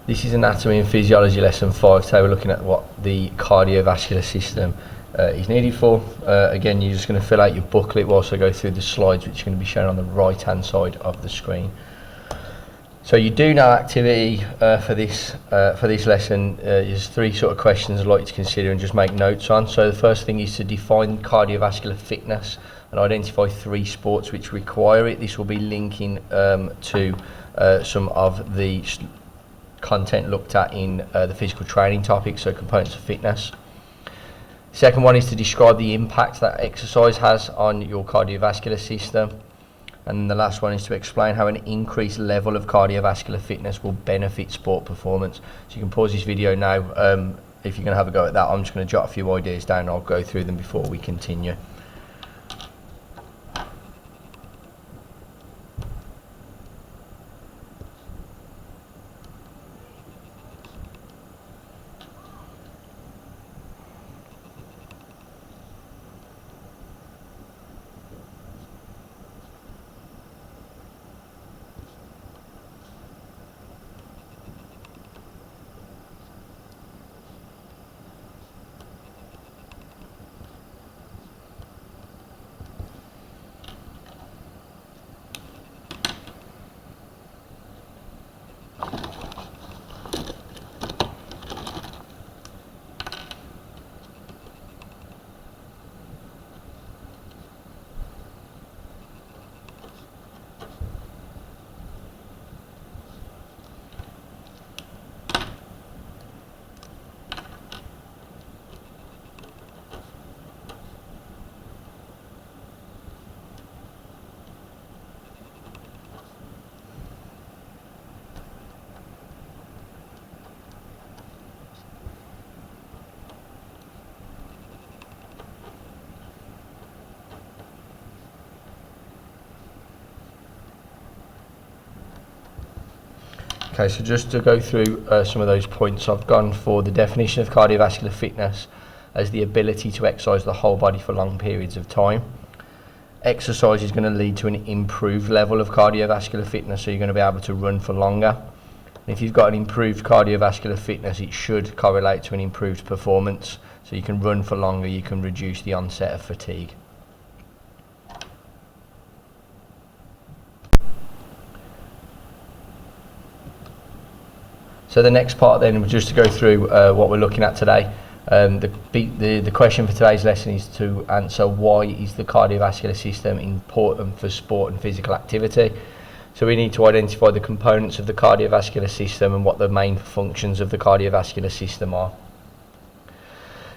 This is Anatomy and Physiology lesson 5. Today we're looking at what the cardiovascular system is needed for. Again, you're just going to fill out your booklet whilst I go through the slides, which are going to be shown on the right hand side of the screen. So you do know activity for this lesson. There's three sort of questions I'd like you to consider and just make notes on. So the first thing is to define cardiovascular fitness and identify 3 sports which require it. This will be linking to some of the content looked at in the physical training topic, so components of fitness. Second one is to describe the impact that exercise has on your cardiovascular system. And the last one is to explain how an increased level of cardiovascular fitness will benefit sport performance. So you can pause this video now if you're going to have a go at that. I'm just going to jot a few ideas down and I'll go through them before we continue. Okay, so just to go through some of those points, I've gone for the definition of cardiovascular fitness as the ability to exercise the whole body for long periods of time. Exercise is going to lead to an improved level of cardiovascular fitness, so you're going to be able to run for longer. And if you've got an improved cardiovascular fitness, it should correlate to an improved performance. So you can run for longer, you can reduce the onset of fatigue. So the next part then, just to go through what we're looking at today. The question for today's lesson is to answer why is the cardiovascular system important for sport and physical activity. So we need to identify the components of the cardiovascular system and what the main functions of the cardiovascular system are.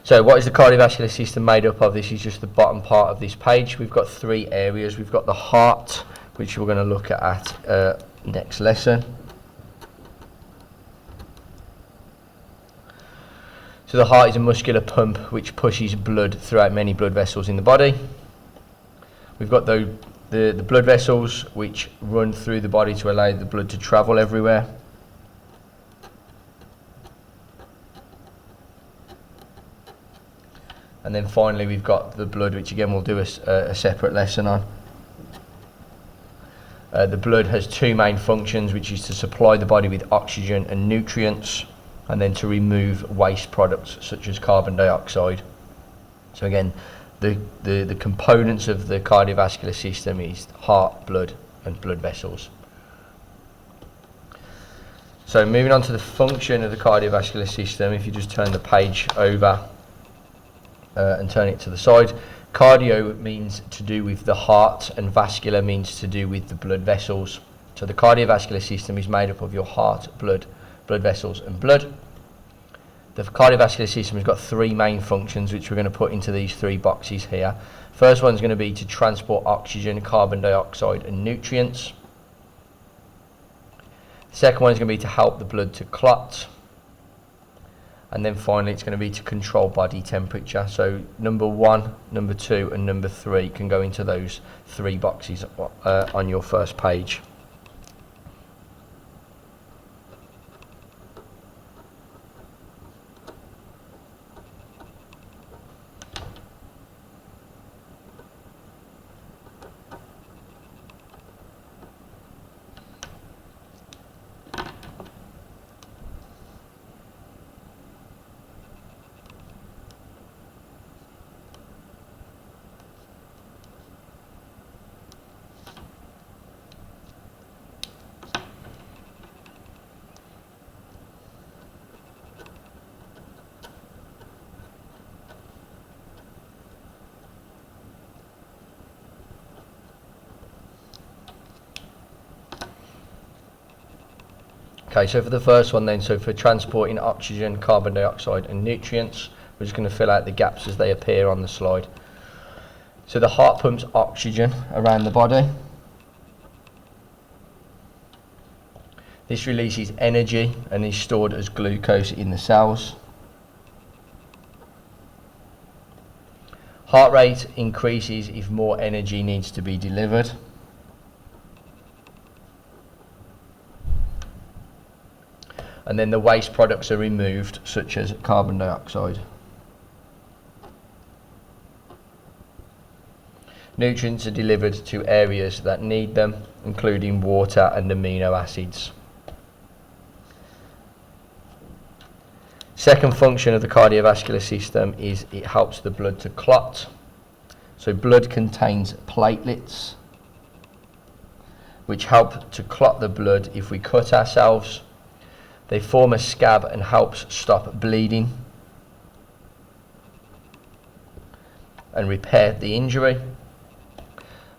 So what is the cardiovascular system made up of? This is just the bottom part of this page. We've got 3 areas. We've got the heart, which we're going to look at next lesson. So the heart is a muscular pump which pushes blood throughout many blood vessels in the body. We've got the blood vessels which run through the body to allow the blood to travel everywhere. And then finally we've got the blood, which again we'll do a separate lesson on. The blood has 2 main functions, which is to supply the body with oxygen and nutrients, and then to remove waste products such as carbon dioxide. So again, the components of the cardiovascular system is heart, blood and blood vessels. So moving on to the function of the cardiovascular system, if you just turn the page over and turn it to the side. Cardio means to do with the heart and vascular means to do with the blood vessels. So the cardiovascular system is made up of your heart, blood vessels and blood. The cardiovascular system has got 3 main functions which we're going to put into these 3 boxes here. First one is going to be to transport oxygen, carbon dioxide and nutrients. The second one is going to be to help the blood to clot. And then finally it's going to be to control body temperature. So number 1, number 2 and number 3 can go into those 3 boxes on your first page. Okay, so for the first one then, so for transporting oxygen, carbon dioxide and nutrients, we're just going to fill out the gaps as they appear on the slide. So the heart pumps oxygen around the body. This releases energy and is stored as glucose in the cells. Heart rate increases if more energy needs to be delivered. And then the waste products are removed, such as carbon dioxide. Nutrients are delivered to areas that need them, including water and amino acids. Second function of the cardiovascular system is it helps the blood to clot. So blood contains platelets, which help to clot the blood if we cut ourselves. They form a scab and helps stop bleeding and repair the injury.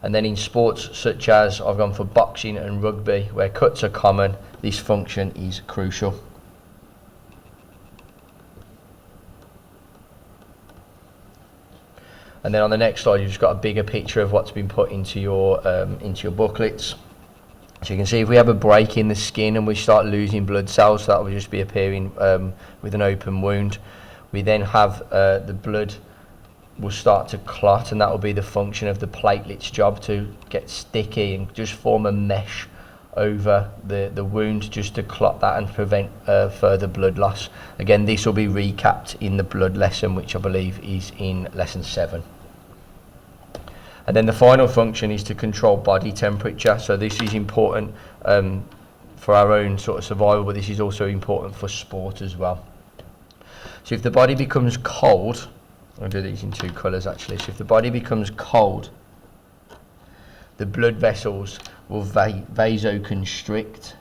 And then in sports such as, I've gone for boxing and rugby, where cuts are common, this function is crucial. And then on the next slide, you've just got a bigger picture of what's been put into your booklets. So you can see if we have a break in the skin and we start losing blood cells, that will just be appearing with an open wound. We then have the blood will start to clot, and that will be the function of the platelets' job, to get sticky and just form a mesh over the wound, just to clot that and prevent further blood loss. Again, this will be recapped in the blood lesson, which I believe is in lesson 7. And then the final function is to control body temperature. So this is important for our own sort of survival, but this is also important for sport as well. So if the body becomes cold, I'll do these in 2 colours actually. So if the body becomes cold, the blood vessels will vasoconstrict.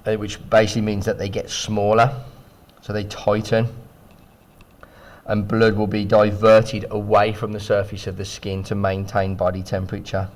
Which basically means that they get smaller, so they tighten. And blood will be diverted away from the surface of the skin to maintain body temperature.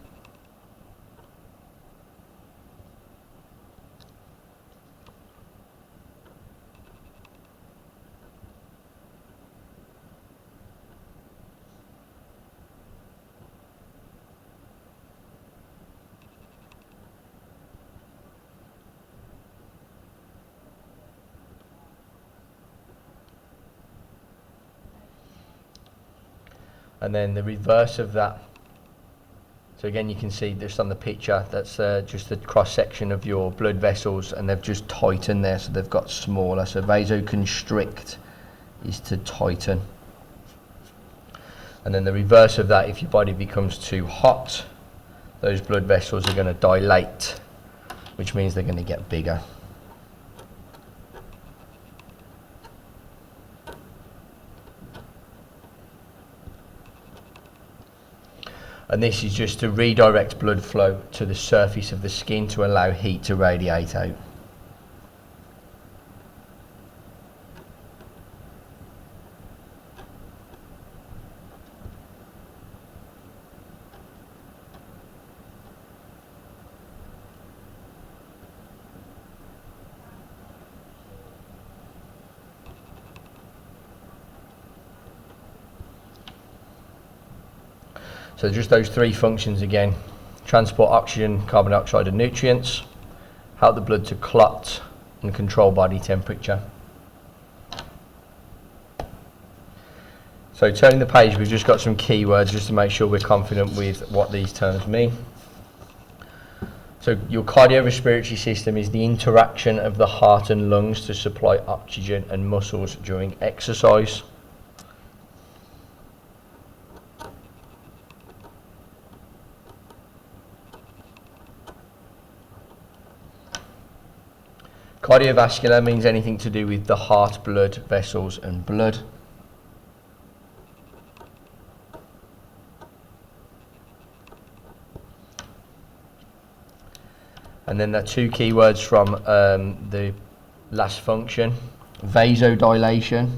And then the reverse of that, so again you can see just on the picture, that's just the cross section of your blood vessels, and they've just tightened there, so they've got smaller. So vasoconstrict is to tighten. And then the reverse of that, if your body becomes too hot, those blood vessels are going to dilate, which means they're going to get bigger. And this is just to redirect blood flow to the surface of the skin to allow heat to radiate out. So just those 3 functions again: transport oxygen, carbon dioxide and nutrients, help the blood to clot, and control body temperature. So turning the page, we've just got some keywords just to make sure we're confident with what these terms mean. So your cardiorespiratory system is the interaction of the heart and lungs to supply oxygen and muscles during exercise. Cardiovascular means anything to do with the heart, blood, vessels and blood. And then there are 2 keywords from the last function. Vasodilation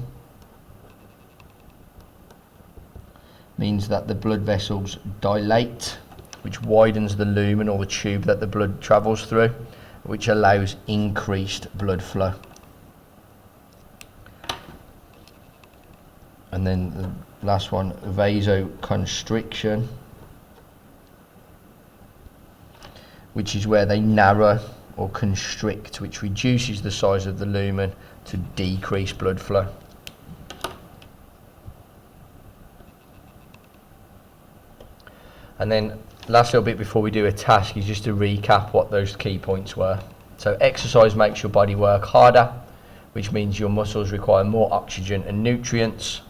means that the blood vessels dilate, which widens the lumen or the tube that the blood travels through, which allows increased blood flow. And then the last one, vasoconstriction, which is where they narrow or constrict, which reduces the size of the lumen to decrease blood flow. And then last little bit before we do a task is just to recap what those key points were. So exercise makes your body work harder, which means your muscles require more oxygen and nutrients,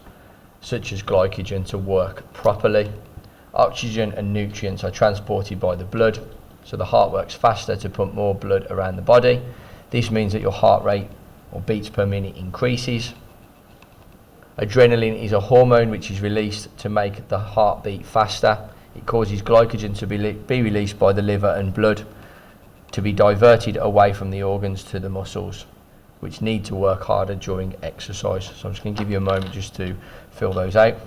such as glycogen, to work properly. Oxygen and nutrients are transported by the blood, so the heart works faster to pump more blood around the body. This means that your heart rate or beats per minute increases. Adrenaline is a hormone which is released to make the heart beat faster. It causes glycogen to be released by the liver and blood to be diverted away from the organs to the muscles, which need to work harder during exercise. So I'm just going to give you a moment just to fill those out.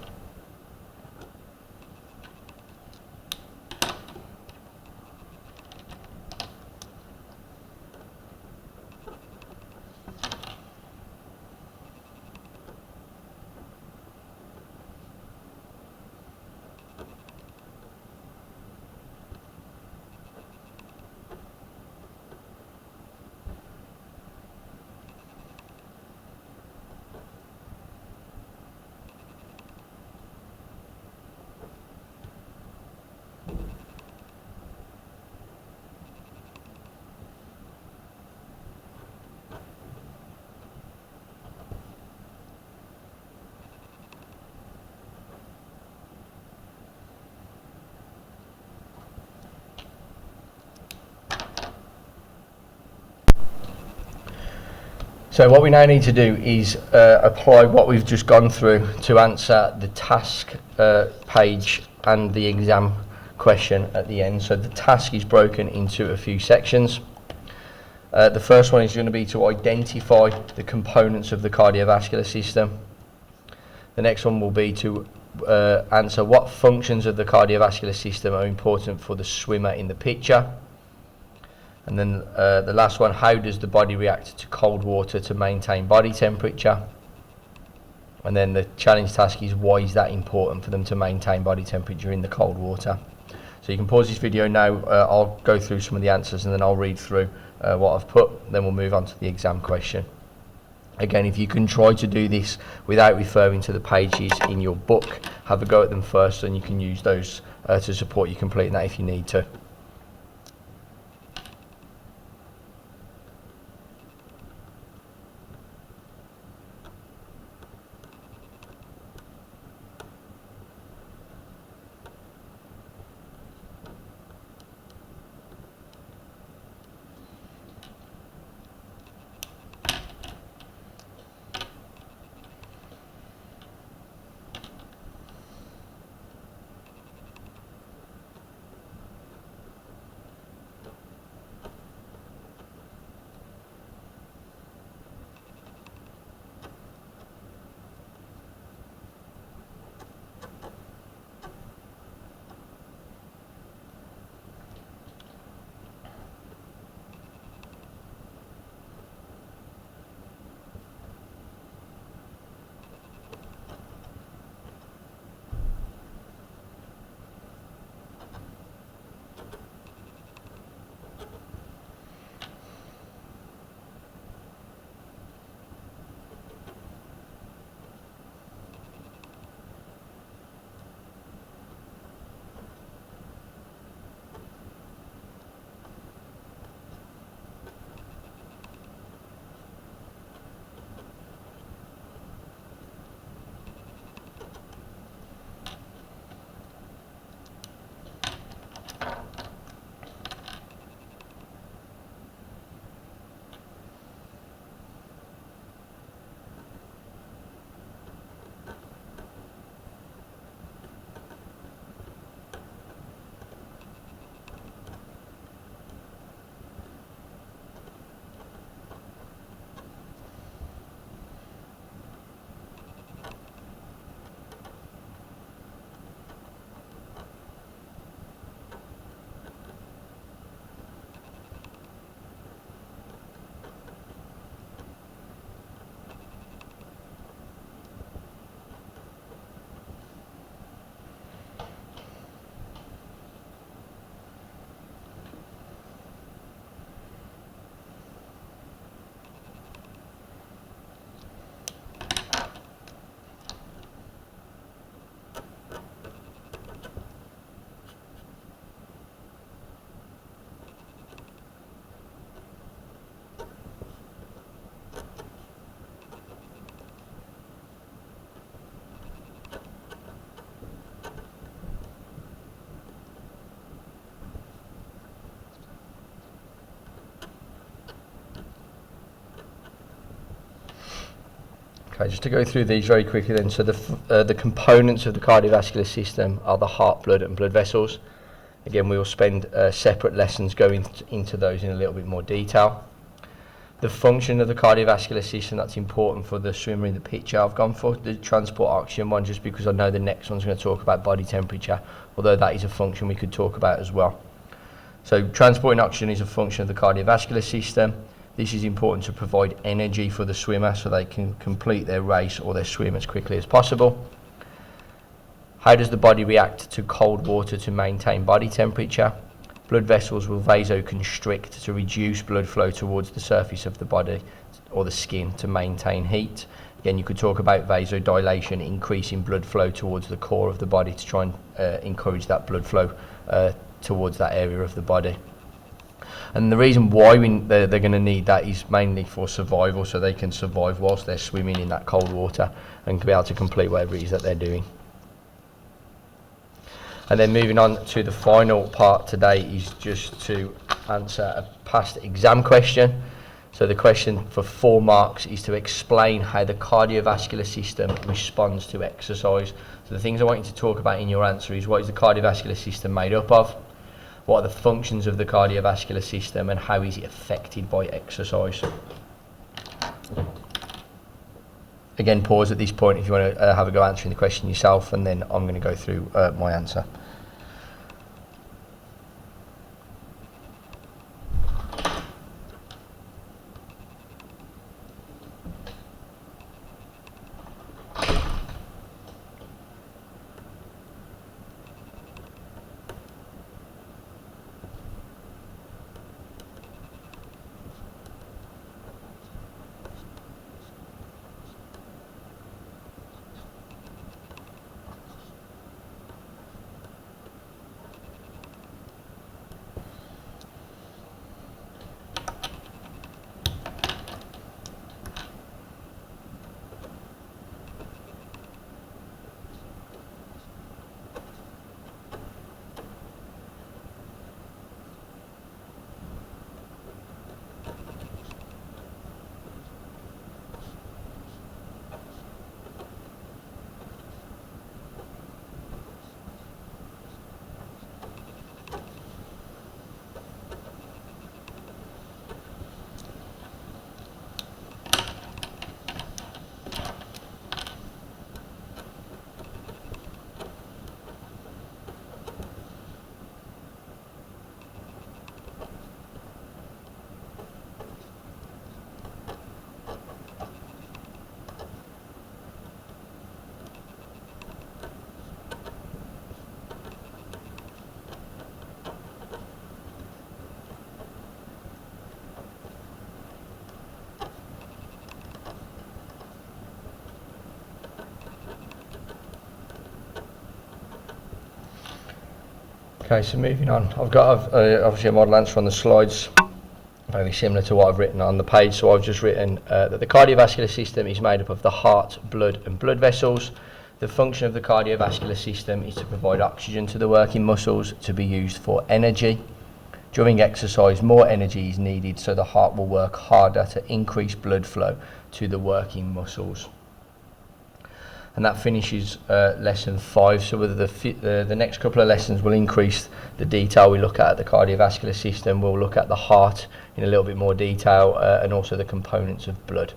So what we now need to do is apply what we've just gone through to answer the task page and the exam question at the end. So the task is broken into a few sections. The first one is going to be to identify the components of the cardiovascular system. The next one will be to answer what functions of the cardiovascular system are important for the swimmer in the picture. And then the last one, how does the body react to cold water to maintain body temperature? And then the challenge task is, why is that important for them to maintain body temperature in the cold water? So you can pause this video now, I'll go through some of the answers and then I'll read through what I've put, then we'll move on to the exam question. Again, if you can try to do this without referring to the pages in your book, have a go at them first and you can use those to support you completing that if you need to. Okay, just to go through these very quickly then. So the components of the cardiovascular system are the heart, blood and blood vessels. Again, we will spend separate lessons going into those in a little bit more detail. The function of the cardiovascular system, that's important for the swimmer in the picture. I've gone for the transport oxygen one just because I know the next one's going to talk about body temperature, although that is a function we could talk about as well. So transporting oxygen is a function of the cardiovascular system. This is important to provide energy for the swimmer so they can complete their race or their swim as quickly as possible. How does the body react to cold water to maintain body temperature? Blood vessels will vasoconstrict to reduce blood flow towards the surface of the body or the skin to maintain heat. Again, you could talk about vasodilation, increasing blood flow towards the core of the body to try and encourage that blood flow towards that area of the body. And the reason why they're going to need that is mainly for survival, so they can survive whilst they're swimming in that cold water and be able to complete whatever it is that they're doing. And then moving on to the final part today is just to answer a past exam question. So the question for 4 marks is to explain how the cardiovascular system responds to exercise. So the things I want you to talk about in your answer is, what is the cardiovascular system made up of? What are the functions of the cardiovascular system and how is it affected by exercise? Again, pause at this point if you want to have a go answering the question yourself, and then I'm going to go through my answer. Okay, so moving on, I've got obviously a model answer on the slides, very similar to what I've written on the page. So I've just written that the cardiovascular system is made up of the heart, blood and blood vessels. The function of the cardiovascular system is to provide oxygen to the working muscles to be used for energy. During exercise, more energy is needed, so the heart will work harder to increase blood flow to the working muscles. And that finishes lesson 5. So whether the next couple of lessons will increase the detail we look at the cardiovascular system. We'll look at the heart in a little bit more detail and also the components of blood.